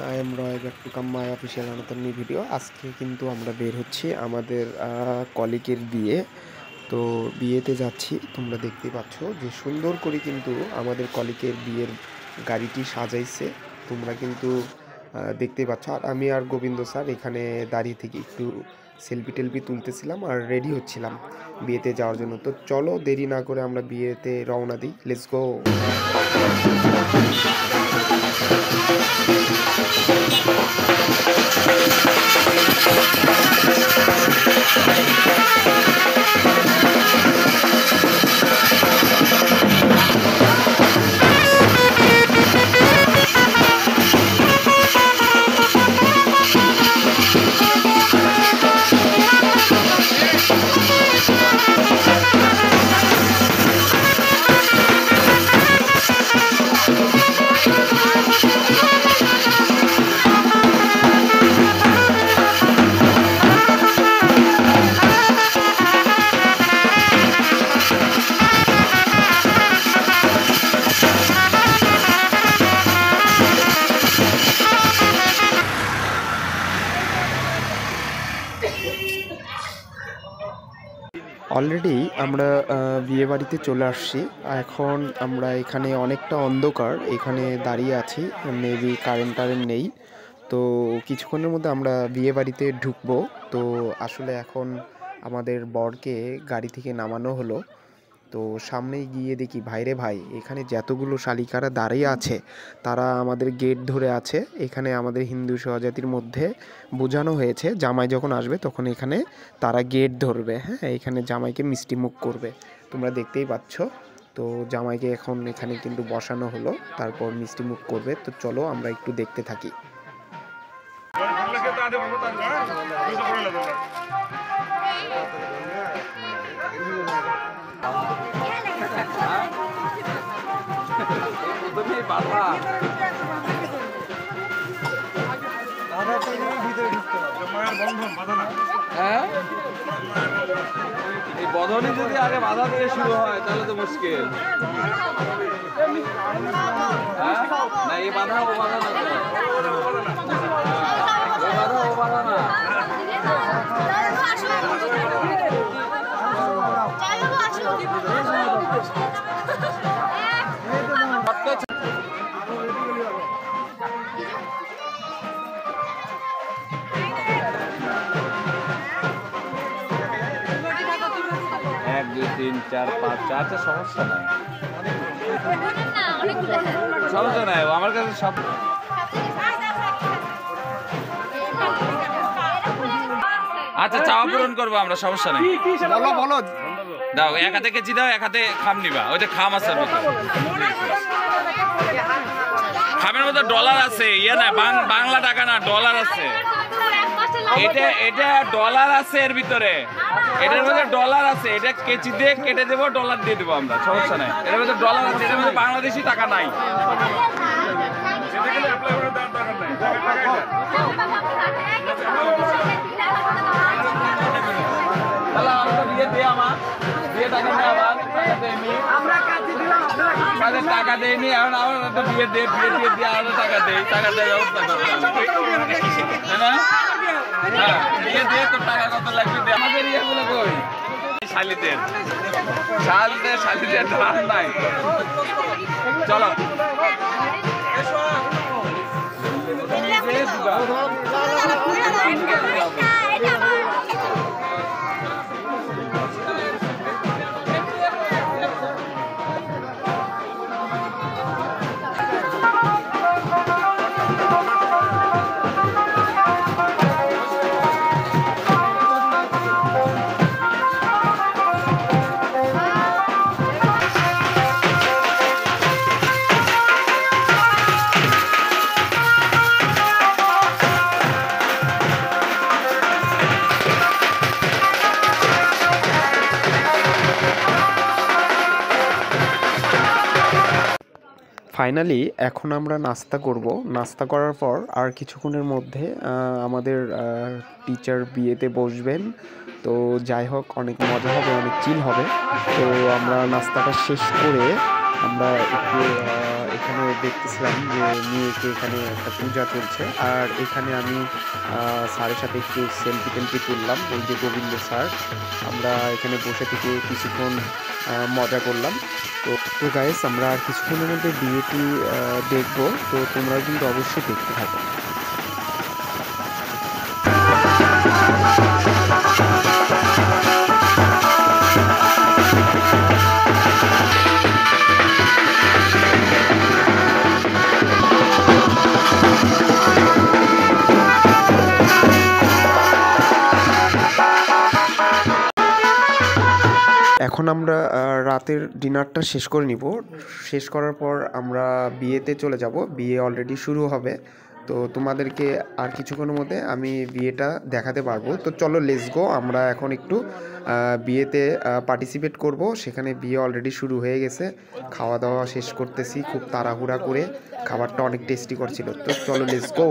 I am Roy back to come my official নতুন new video. আজকে কিন্তু আমরা বের হচ্ছি আমাদের কলিগের বিয়ে। তো বিয়েতে যাচ্ছি, তোমরা দেখতে পাচ্ছ যে সুন্দর করে কিন্তু আমাদের কলিগের বিয়ের গাড়িটি সাজাইছে। তোমরা কিন্তু দেখতে পাচ্ছ। আর আমি আর গোবিন্দ স্যার এখানে দাঁড়িয়ে থেকে একটু সেলফি টেলফি তুলতেছিলাম আর রেডি হচ্ছিলাম বিয়েতে যাওয়ার জন্য। তো চলো দেরি না করে আমরা বিয়েতে রওনা দিই, লেটস গো। অলরেডি আমরা বিয়েবাড়িতে চলে আসছি। এখন আমরা এখানে অনেকটা অন্ধকার, এখানে দাঁড়িয়ে আছি, মেবি কারেন্ট নেই। তো কিছুক্ষণের মধ্যে আমরা বিয়েবাড়িতে ঢুকবো। তো আসলে এখন আমাদের বরকে গাড়ি থেকে নামানো হলো। তো সামনেই গিয়ে দেখি ভাইরে ভাই, এখানে যতগুলো শালিকারা দাঁড়িয়ে আছে তারা আমাদের গেট ধরে আছে। এখানে আমাদের হিন্দু স্বজাতির মধ্যে বোঝানো হয়েছে জামাই যখন আসবে তখন এখানে তারা গেট ধরবে, হ্যাঁ, এখানে জামাইকে মিষ্টি মুখ করবে, তোমরা দেখতেই পাচ্ছ। তো জামাইকে এখন এখানে কিন্তু বসানো হলো, তারপর মিষ্টি মুখ করবে। তো চলো আমরা একটু দেখতে থাকি। এই বন্ধনে যদি আগে বাধা দিয়ে শুরু হয় তাহলে তো মুশকিল। না এই বাধা ও বাধা না, এই বাধা ও বাধা না। এক দুই তিন চার পাঁচ চারটা সমস্যা নাই, সমস্যা নাই আমার কাছে সব। আচ্ছা চাওয়া পূরণ করবো আমরা, সমস্যা নেই। বলো বলো, দাও এক হাতে কেচি দাও, এক হাতে খাম নিবা। ওই যে খাম আছে, খামের মধ্যে ডলার আছে, ইয়ে না বাংলা টাকা না, ডলার আছে। এটা ডলার আছে এর ভিতরে, এটার মধ্যে ডলার আছে। এটা কেচি দিয়ে কেটে দেবো, ডলার দিয়ে দেবো আমরা, সমস্যা নাই। এটার মধ্যে ডলার আছে, এটার মধ্যে বাংলাদেশি টাকা নাই। টাকা দেয়নি, এখন আমার বিয়ে দিয়ে আরো টাকা দেয়, টাকা দেওয়ার ব্যবস্থা করবে না। হ্যাঁ বিয়ে দিয়ে তোর টাকা কত লাগবে আমাদের ইয়ে বলে কই শালিদের ধান নাই। চলো ফাইনালি এখন আমরা নাস্তা করব। নাস্তা করার পর আর কিছুক্ষণের মধ্যে আমাদের টিচার বিয়েতে বসবেন। তো যাই হোক, অনেক মজা হবে, অনেক চিল হবে। তো আমরা নাস্তাটা শেষ করে আমরা একটু এখানে দেখতেছিলাম যে মেয়েকে এখানে একটা পূজা চলছে। আর এখানে আমি স্যারের সাথে একটু সেলফি টেলফি তুললাম, ওই যে গোবিন্দ স্যার। আমরা এখানে বসে থেকে কিছুক্ষণ মজা করলাম। তো গাইস, আমরা আর কিছুক্ষণের মধ্যে বিয়েটি দেখবো, তো তোমরা কিন্তু অবশ্যই দেখতে থাকো। এখন আমরা রাতের ডিনারটা শেষ করে নিব। শেষ করার পর আমরা বিয়েতে চলে যাব। বিয়ে অলরেডি শুরু হবে, তো তোমাদেরকে আর কিছুক্ষণের মধ্যে আমি বিয়েটা দেখাতে পারবো। তো চলো, লেটস গো। আমরা এখন একটু বিয়েতে পার্টিসিপেট করব। সেখানে বিয়ে অলরেডি শুরু হয়ে গেছে। খাওয়া দাওয়া শেষ করতেছি খুব তাড়াহুড়া করে, খাবারটা অনেক টেস্টি করছিল। তো চলো, লেটস গো।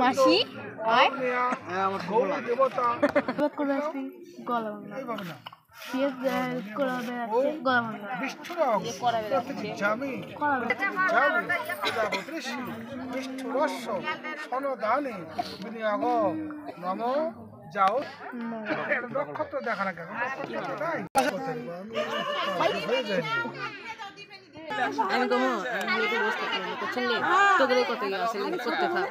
মাসি আয় করে আসছি গলা ভাঙা পিএস করে বেড়াচ্ছে গলা ভাঙা করা যাও নক্ষত্র দেখা না কেন আমি কমো আমি বসতে পারি চললে তোদের কত আসলে করতে থাক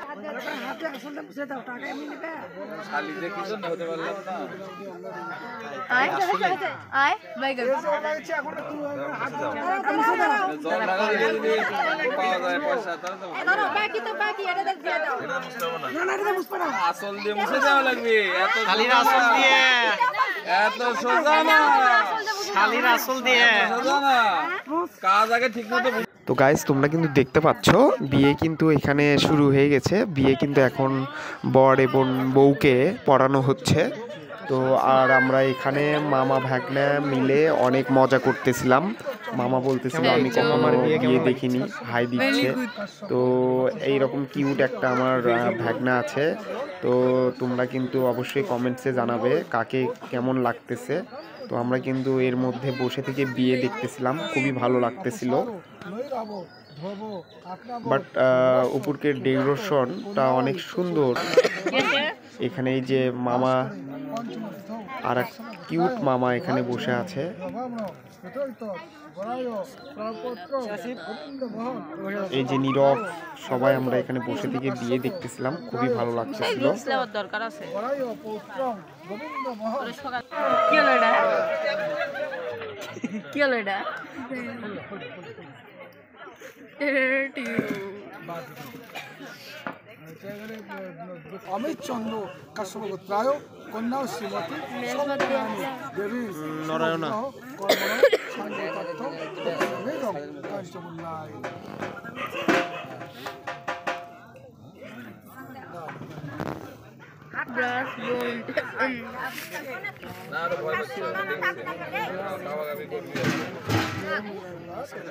শালি যে কিছু না হতে পারলাম না। আয় আয় বাইক এখন জল লাগাই দিলে পাওয়া যায় পয়সা, তাহলে তো বাকি তো বাকি এটা দিয়ে দাও আসল দিয়ে মুছে দেওয়া লাগবে। এত শালির আসল দিয়ে, এত সোজা না, শালির আসল দিয়ে সোজা না, কাজ আগে ঠিক মতো। তো গাইস, তোমরা কিন্তু দেখতে পাচ্ছ বিয়ে কিন্তু এখানে শুরু হয়ে গেছে। বিয়ে কিন্তু এখন বর এবং বউকে পড়ানো হচ্ছে। তো আর আমরা এখানে মামা ভাগ্না মিলে অনেক মজা করতেছিলাম। মামা বলতেছিল আমি কখনো আমার বিয়ে দেখিনি, হাই দিচ্ছে। তো এইরকম কিউট একটা আমার ভাগ্না আছে। তো তোমরা কিন্তু অবশ্যই কমেন্টসে জানাবে কাকে কেমন লাগতেছে। তো আমরা কিন্তু এর মধ্যে বসে থেকে বিয়ে দেখতেছিলাম, খুবই ভালো লাগতেছিল। বাট উপরকে ডেকোরেশনটা অনেক সুন্দর। এখানে এই যে মামা আর এক কিউট মামা এখানে বসে আছে। এই যে নীরব, সবাই আমরা এখানে বসে থেকে বিয়ে দেখতেছিলাম, খুবই ভালো লাগতেছিল। দরকার আছে। কি হলো এটা? কি হলো এটা? অমিত চন্দ্র কাশ্যপগোত্রায় কন্যা শ্রীমতী দেবী নারায়ণা।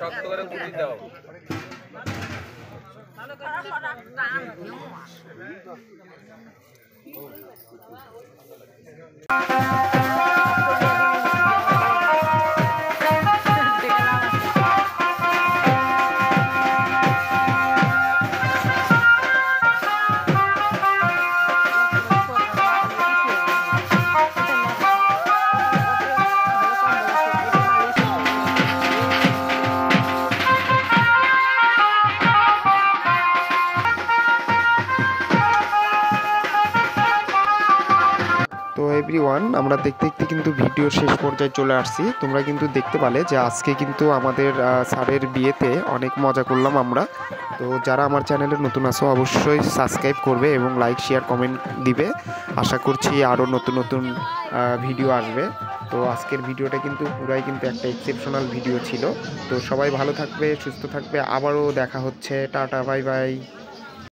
শক্ত করে বুঝি দাও। তো এভরিওয়ান, আমরা দেখতে দেখতে কিন্তু ভিডিও শেষ পর্যায়ে চলে আসছি। তোমরা কিন্তু দেখতে পালে যে আজকে কিন্তু আমাদের স্যারের বিয়েতে অনেক মজা করলাম আমরা। তো যারা আমার চ্যানেলে নতুন আছো অবশ্যই সাবস্ক্রাইব করবে এবং লাইক শেয়ার কমেন্ট দিবে। আশা করছি আরও নতুন নতুন ভিডিও আসবে। তো আজকের ভিডিওটা কিন্তু পুরাই কিন্তু একটা এক্সেপশনাল ভিডিও ছিল। তো সবাই ভালো থাকবে, সুস্থ থাকবে, আবারও দেখা হচ্ছে। Tata, bye bye.